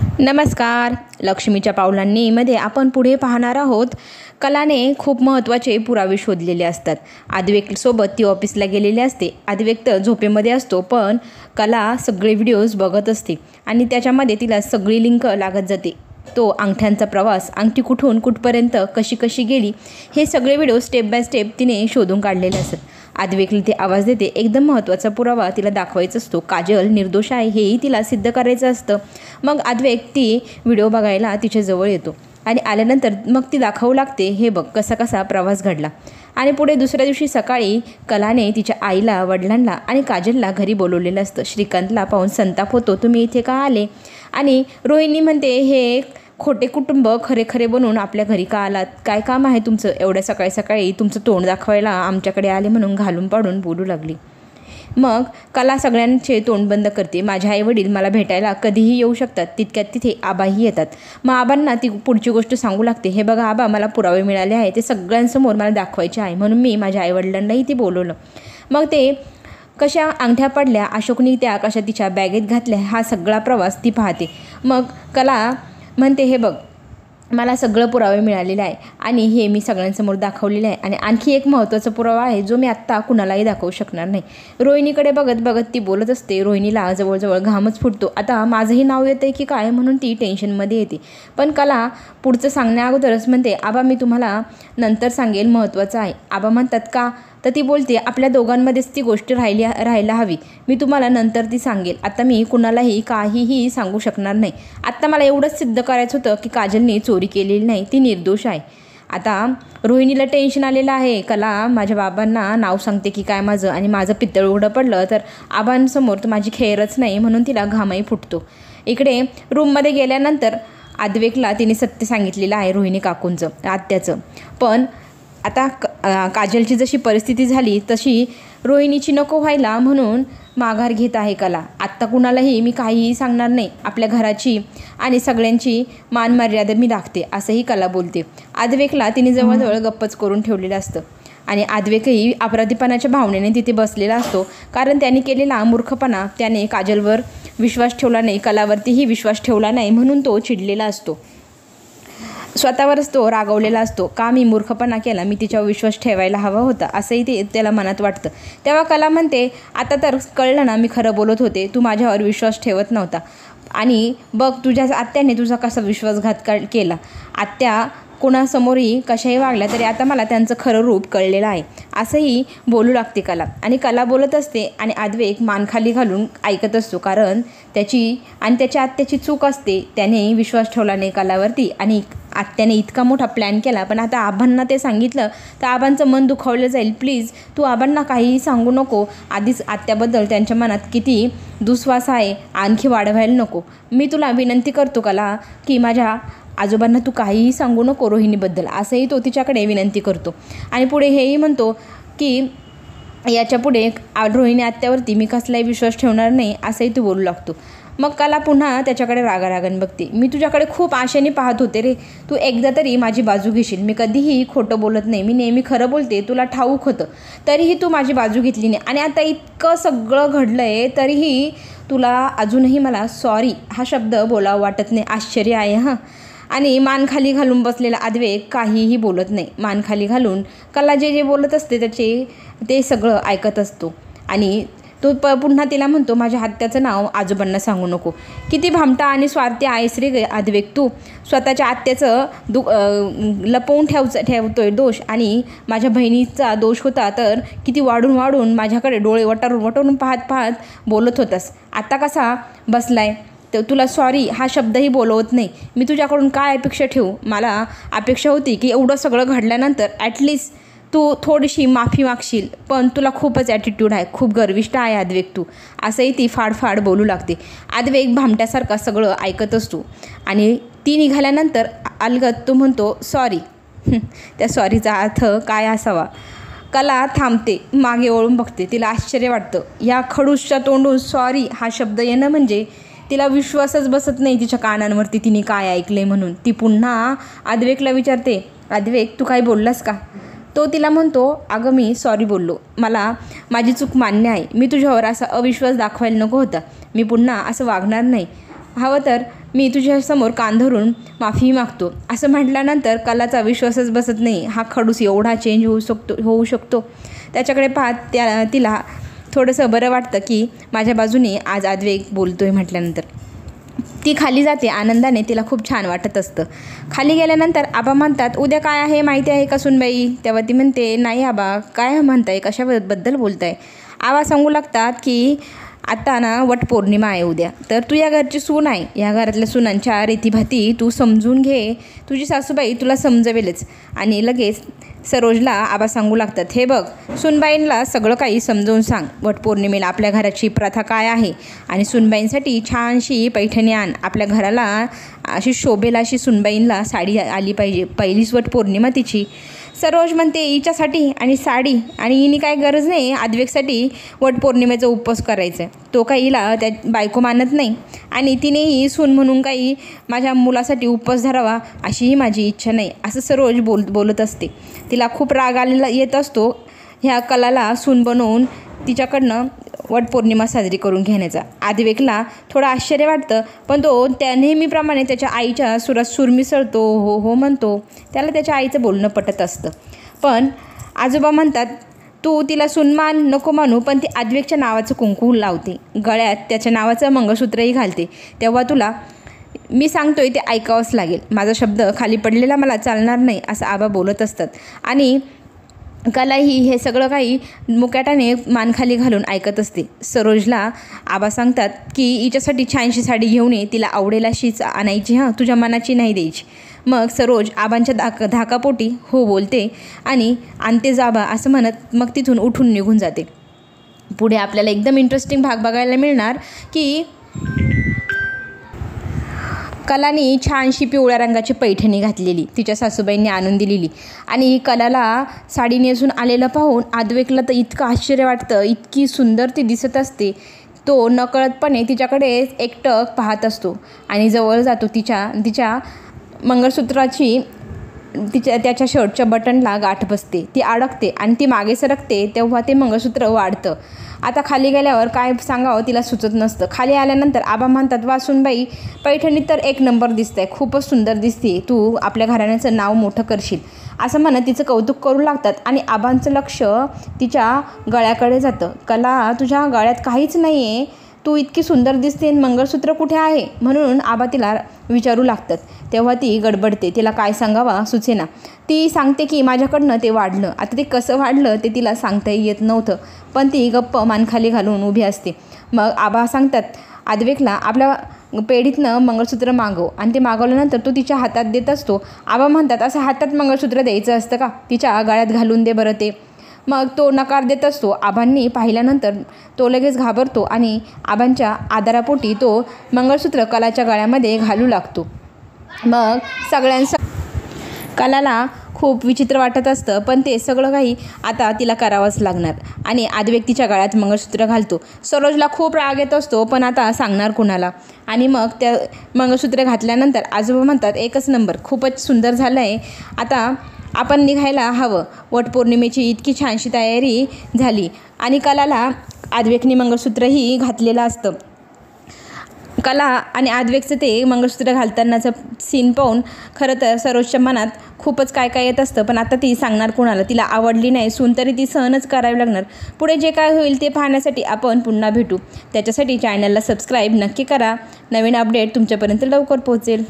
नमस्कार. लक्ष्मीच्या पावलांनी मध्ये आपण पुढे पाहणार आहोत. कलाने खूप महत्त्वाचे पुरावे शोधलेले असतात. आदिव्यक्तीसोबत ती ऑफिसला गेलेली असते. आदिव्यक्त झोपेमध्ये असतो, पण कला सगळे व्हिडिओज बघत असते आणि त्याच्यामध्ये तिला सगळी लिंक लागत जाते. तो अंगठ्यांचा प्रवास, अंगठी कुठून कुठपर्यंत कशी कशी गेली, हे सगळे व्हिडिओ स्टेप बाय स्टेप तिने शोधून काढलेले असतात. आदिव्यक्तीला ती आवाज देते. एकदम महत्त्वाचा पुरावा तिला दाखवायचा असतो. काजल निर्दोष आहे हेही तिला सिद्ध करायचं असतं. मग आदिव्यक्ती व्हिडिओ बघायला तिच्याजवळ येतो आणि आल्यानंतर मग ती दाखवू लागते, हे बघ कसा कसा प्रवास घडला. आणि पुढे दुसऱ्या दिवशी सकाळी कलाने तिच्या आईला, वडिलांना आणि काजलला घरी बोलवलेलं असतं. श्रीकांतला पाहून संताप होतो. तुम्ही इथे का आले? आणि रोहिणी म्हणते, हे खोटे कुटुंब खरे खरे बनवून आपल्या घरी का आलात? काय काम आहे तुमचं? एवढ्या सकाळी सकाळी तुमचं तोंड दाखवायला आमच्याकडे आले म्हणून घालून पाडून बोलू लागली. मग कला सगळ्यांचे तोंड बंद करते. माझे आईवडील मला भेटायला कधीही येऊ शकतात. तितक्यात तिथे आबाही येतात. मग आबांना ती पुढची गोष्ट सांगू लागते. हे बघा आबा, मला पुरावे मिळाले आहे, ते सगळ्यांसमोर मला दाखवायचे आहे, म्हणून मी माझ्या आईवडिलांनाही ते बोलवलं. मग ते कशा अंगठ्या पडल्या, अशोकनी त्या कशा तिच्या बॅगेत घातल्या, हा सगळा प्रवास ती पाहते. मग कला म्हणते, हे बघ मला सगळं पुरावे मिळालेले आहे आणि हे मी सगळ्यांसमोर दाखवलेलं आहे. आणि आणखी एक महत्त्वाचा पुरावा आहे जो मी आत्ता कुणालाही दाखवू शकणार नाही. रोहिणीकडे बघत बघत ती बोलत असते. रोहिणीला जवळजवळ घामच फुटतो. आता माझंही नाव येतं आहे की काय म्हणून ती टेन्शनमध्ये येते. पण कला पुढचं सांगण्या अगोदरच म्हणते, आबा मी तुम्हाला नंतर सांगेल, महत्त्वाचं आहे. आबा म्हणतात, का? तर ती बोलते, आपल्या दोघांमध्येच ती गोष्ट राहायला हवी. मी तुम्हाला नंतर ती सांगेल. आता मी कुणालाही काहीही सांगू शकणार नाही. आत्ता मला एवढंच सिद्ध करायचं होतं की काजलने चोरी केलेली नाही, ती निर्दोष आहे. आता रोहिणीला टेन्शन आलेलं आहे. कला माझ्या बाबांना नाव सांगते की काय माझं, आणि माझं पित्तळ उघडं पडलं तर आबांसमोर तर माझी खेरच नाही, म्हणून तिला घामही फुटतो. इकडे रूममध्ये गेल्यानंतर आदिव्यक्तीला तिने सत्य सांगितलेलं आहे रोहिणी काकूंचं, आत्याचं. पण आता काजलची जशी परिस्थिती झाली तशी रोहिणीची नको व्हायला म्हणून माघार घेत आहे कला. आत्ता कुणालाही मी काहीही सांगणार नाही. आपल्या घराची आणि सगळ्यांची मान मर्यादा मी राखते, असंही कला बोलते. आदिव्यक्तीला तिने जवळजवळ गप्पच करून ठेवलेलं असतं आणि आदिव्यक्तही अपराधीपणाच्या भावनेने तिथे बसलेला असतो. कारण त्याने केलेला मूर्खपणा, त्याने काजलवर विश्वास ठेवला नाही, कलावरतीही विश्वास ठेवला नाही, म्हणून तो चिडलेला असतो. स्वतःवरच तो रागवलेला असतो. का मी मूर्खपणा केला, मी तिच्यावर विश्वास ठेवायला हवा होता, असंही ते त्याला मनात वाटतं. तेव्हा कला म्हणते, आता तर कळलं ना मी खरं बोलत होते, तू माझ्यावर विश्वास ठेवत नव्हता. आणि बघ तुझ्या आत्याने तुझा कसा विश्वासघात केला. आत्या कोणासमोरही कशाही वागल्या तरी आता मला त्यांचं खरं रूप कळलेलं आहे, असंही बोलू लागते कला. आणि कला बोलत असते आणि आदिव्यक्त मान खाली घालून ऐकत असतो. कारण त्याची आणि त्याच्या आत्याची चूक असते. त्याने विश्वास ठेवला नाही कलावरती आणि आत्याने इतका मोठा प्लॅन केला. पण आता आबांना ते सांगितलं तर आबांचं मन दुखावलं जाईल. प्लीज तू आबांना काहीही सांगू नको. आधीच आत्याबद्दल त्यांच्या मनात किती दुस्वास आहे, आणखी वाढवायला नको. मी तुला विनंती करतो कला की माझ्या आजोबांना तू काहीही सांगू नको रोहिणीबद्दल, असंही तो तिच्याकडे विनंती करतो. आणि पुढे हेही म्हणतो की याच्या पुढे रोहिणी आत्यावरती मी कसलाही विश्वास ठेवणार नाही, असंही तू बोलू लागतो. मग कला पुन्हा त्याच्याकडे रागारागाने बघते. मी तुझ्याकडे खूप आशेने पाहत होते रे, तू एकदा तरी माझी बाजू घेशील. मी कधीही खोटं बोलत नाही, मी नेहमी खरं बोलते, तुला ठाऊक होतं, तरीही तू माझी बाजू घेतली नाही. आणि आता इतकं सगळं घडलं आहे तरीही तुला अजूनही मला सॉरी हा शब्द बोलावं वाटत नाही. आश्चर्य आहे हां. आणि मान खाली घालून बसलेला आदिव्यक्त काहीही बोलत नाही. मान खाली घालून कला जे जे बोलत असते ते सगळं ऐकत असतो. आणि तो पुन्हा तिला म्हणतो, माझ्या आत्याचं नाव आजोबांना सांगू नको. किती भामटा आणि स्वार्थी आहेस रे आदिव्यक्त तू. स्वतःच्या आत्याचं लपवून ठेवतोय दोष, आणि माझ्या बहिणीचा दोष होता तर किती वाढून वाढून माझ्याकडे डोळे वटारून पाहत बोलत होतास. आता कसा बसलाय? तर तुला सॉरी हा शब्दही बोलवत नाही. मी तुझ्याकडून काय अपेक्षा ठेवू? मला अपेक्षा होती की एवढं सगळं घडल्यानंतर ॲटलिस्ट तू थोडीशी माफी मागशील, पण तुला खूपच ॲटिट्यूड आहे, खूप गर्विष्ठ आहे आदिव्यक्त तू, असंही ती फाडफाड बोलू लागते. आदिव्यक्त भामट्यासारखा सगळं ऐकत असतो. आणि ती निघाल्यानंतर अलगद तो म्हणतो सॉरी. त्या सॉरीचा अर्थ काय असावा? कला थांबते, मागे वळून बघते. तिला आश्चर्य वाटतं. या खडूसच्या तोंडून सॉरी हा शब्द येणं म्हणजे तिला विश्वासच बसत नाही तिच्या कानांवरती तिने काय ऐकले म्हणून. ती पुन्हा आदिव्यक्तला विचारते, आदिव्यक्त तू काय बोललास का? तो तिला म्हणतो, अगं मी सॉरी बोललो, मला माझी चूक मान्य आहे. मी तुझ्यावर असा अविश्वास दाखवायला नको होता. मी पुन्हा असं वागणार नाही. हवं तर मी तुझ्यासमोर कान धरून माफी मागतो. असं म्हटल्यानंतर कलाचा विश्वासच बसत नाही. हा खडूस एवढा चेंज होऊ शकतो. त्याच्याकडे पाहत तिला थोडंसं बरं वाटतं की माझ्या बाजूने आज आद्वैक बोलतोय म्हटल्यानंतर. ती खाली जाते. आनंदाने तिला खूप छान वाटत असतं. खाली गेल्यानंतर आबा म्हणतात, उद्या काय आहे माहिती आहे का सुनबाई? तेव्हा ती म्हणते, नाही आबा, काय म्हणताय, कशाबद्दल बोलताय? आबा सांगू लागतात की आता ना वटपौर्णिमा आहे उद्या, तर तू या घरची सून आहे. या घरातल्या सुनांच्या रीतीभाती तू समजून घे. तुझी सासूबाई तुला समजवेलच. आणि लगेच सरोजला आबा सांगू लागतात, हे बघ, सुनबाईंना सगळं काही समजावून सांग. वटपौर्णिमेला आपल्या घराची प्रथा काय आहे आणि सुनबाईंसाठी छानशी पैठणी आण. आपल्या घराला अशी शोभेला अशी सुनबाईंना साडी आली पाहिजे. पहिलीच वटपौर्णिमा तिची. सरोज म्हणते, हिच्यासाठी आणि साडी, आणि हिने काय गरज नाही आद्वैकसाठी वटपौर्णिमेचा उपवास करायचा. तो काही हिला त्या बायको मानत नाही आणि तिनेही सून म्हणून काही माझ्या मुलासाठी उपवास धरावा अशीही माझी इच्छा नाही, असं सरोज बोलत असते. तिला खूप राग आलेला येत असतो ह्या कलाला सून बनवून तिच्याकडनं वटपौर्णिमा साजरी करून घेण्याचा. आद्वैकला थोडं आश्चर्य वाटतं, पण तो त्या नेहमीप्रमाणे त्याच्या आईच्या सुरात सूर मिसळतो. हो हो म्हणतो. त्याला त्याच्या आईचं बोलणं पटत असतं. पण आजोबा म्हणतात, तू तिला सुनमान नको मानू, पण ती आद्वैकच्या नावाचं कुंकू लावते, गळ्यात त्याच्या नावाचं मंगळसूत्रही घालते. तेव्हा तुला मी सांगतोय ते ऐकावंच लागेल. माझा शब्द खाली पडलेला मला चालणार नाही, असं आबा बोलत असतात. आणि कलाही हे सगळं काही मुकाट्याने मान खाली घालून ऐकत असते. सरोजला आबा सांगतात की हिच्यासाठी छानशी साडी घेऊन ये, तिला आवडेल अशीच आणायची, हां, तुझ्या मनाची नाही द्यायची. मग सरोज आबांच्या धाकापोटी हो बोलते आणि आणतेच आबा असं म्हणत मग तिथून उठून निघून जाते. पुढे आपल्याला एकदम इंटरेस्टिंग भाग बघायला मिळणार की कलाने छानशी पिवळ्या रंगाची पैठणी घातलेली तिच्या सासूबाईंनी आणून दिलेली, आणि कलाला साडी नेसून आलेलं पाहून आद्वैकला तर इतकं आश्चर्य वाटतं, इतकी सुंदर ती दिसत असते. तो नकळतपणे तिच्याकडे एकटक पाहत असतो आणि जवळ जातो. तिच्या मंगळसूत्राची त्याच्या शर्टच्या बटनला गाठ बसते. ती अडकते आणि ती मागे सरकते. तेव्हा ते मंगळसूत्र वाढतं. आता खाली गेल्यावर काय सांगावं तिला सुचत नसतं. खाली आल्यानंतर आबा म्हणतात, वा सुनबाई, पैठणीत तर एक नंबर दिसतंय, खूपच सुंदर दिसते, तू आपल्या घराण्याचं नाव मोठं करशील, असं म्हणत तिचं कौतुक करू लागतात. आणि आबांचं लक्ष तिच्या गळ्याकडे जातं. कला, तुझ्या गळ्यात काहीच नाही आहे, तू इतकी सुंदर दिसते, मंगळसूत्र कुठे आहे? म्हणून आबा तिला विचारू लागतात. तेव्हा ती गडबडते. तिला काय सांगावा सुचेना. ती सांगते की माझ्याकडनं ते वाढलं. आता ते कसं वाढलं ते तिला सांगताही येत नव्हतं, पण ती गप्प मान खाली घालून उभी असते. मग आबा सांगतात आद्वैकला, आपल्या पेढीतनं मंगळसूत्र मागव, आणि ते मागवल्यानंतर तो तिच्या हातात देत असतो. आबा म्हणतात, असं हातात मंगळसूत्र द्यायचं असतं का? तिच्या गळ्यात घालून दे बरं ते. मग तो नकार देत असतो. आबांनी पाहिल्यानंतर तो लगेच घाबरतो आणि आबांच्या आदरापोटी तो मंगळसूत्र कलाच्या गळ्यामध्ये घालू लागतो. मग कलाला खूप विचित्र वाटत असतं, पण ते सगळं काही आता तिला करावंच लागणार. आणि आद्वैक तिच्या गळ्यात मंगळसूत्र घालतो. सरोजला खूप राग येत असतो, पण आता सांगणार कुणाला? आणि मग त्या मंगळसूत्र घातल्यानंतर आजोबा म्हणतात, एकच नंबर, खूपच सुंदर झालं आहे, आता आपण निघायला हवं. वटपौर्णिमेची इतकी छानशी तयारी झाली आणि कलाला आद्वैकने मंगळसूत्रही घातलेलं असतं. कला आणि आद्वैकचं ते मंगळसूत्र घालतानाचं सीन पाहून खरं तर सरोजच्या मनात खूपच काय काय येत असतं, पण आता ती सांगणार कोणाला? तिला आवडली नाही सून तरी ती सहनच करावी लागणार. पुढे जे काय होईल ते पाहण्यासाठी आपण पुन्हा भेटू. त्याच्यासाठी चॅनलला सबस्क्राईब नक्की करा. नवीन अपडेट तुमच्यापर्यंत लवकर पोहोचेल.